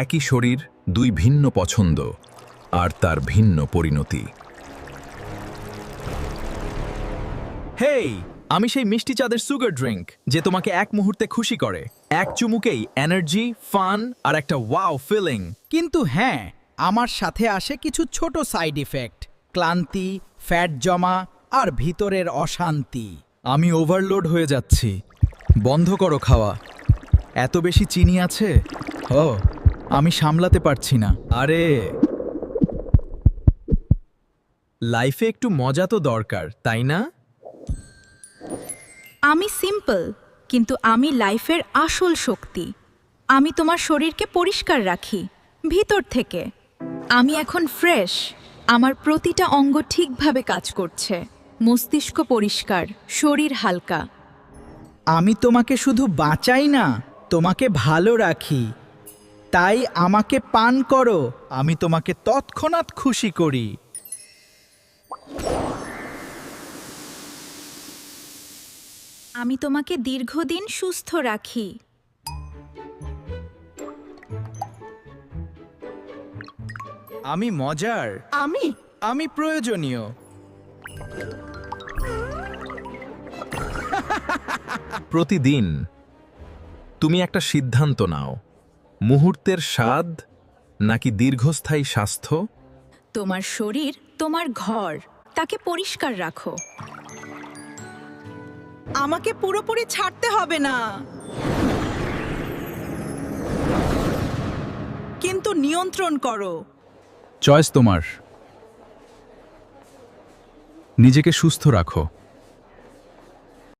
একই শরীর, দুই ভিন্ন পছন্দ, আর তার ভিন্ন পরিণতি। হেই, আমি সেই মিষ্টি চাঁদের সুগার ড্রিঙ্ক যে তোমাকে এক মুহূর্তে খুশি করে। এক চুমুকেই এনার্জি, ফান আর একটা ওয়াও ফিলিং। কিন্তু হ্যাঁ, আমার সাথে আসে কিছু ছোট সাইড ইফেক্ট, ক্লান্তি, ফ্যাট জমা আর ভিতরের অশান্তি। আমি ওভারলোড হয়ে যাচ্ছি। বন্ধ করো খাওয়া। এত বেশি চিনি আছে। ও, আমি সামলাতে পারছি না। আরে, লাইফে একটু মজা তো দরকার, তাই না? আমি সিম্পল, কিন্তু আমি লাইফের আসল শক্তি। আমি তোমার শরীরকে পরিষ্কার রাখি ভিতর থেকে। আমি এখন ফ্রেশ, আমার প্রতিটা অঙ্গ ঠিকভাবে কাজ করছে। মস্তিষ্ক পরিষ্কার, শরীর হালকা। আমি তোমাকে শুধু বাঁচাই না, তোমাকে ভালো রাখি। তাই আমাকে পান করো, আমি তোমাকে তৎক্ষণাৎ খুশি করি। আমি তোমাকে দীর্ঘদিন সুস্থ রাখি। আমি মজার, আমি প্রয়োজনীয়। প্রতিদিন তুমি একটা সিদ্ধান্ত নাও, মুহূর্তের স্বাদ নাকি দীর্ঘস্থায়ী স্বাস্থ্য। তোমার শরীর তোমার ঘর, তাকে পরিষ্কার রাখো। আমাকে পুরোপুরি ছাড়তে হবে না, কিন্তু নিয়ন্ত্রণ করো। চয়েস তোমার। নিজেকে সুস্থ রাখো।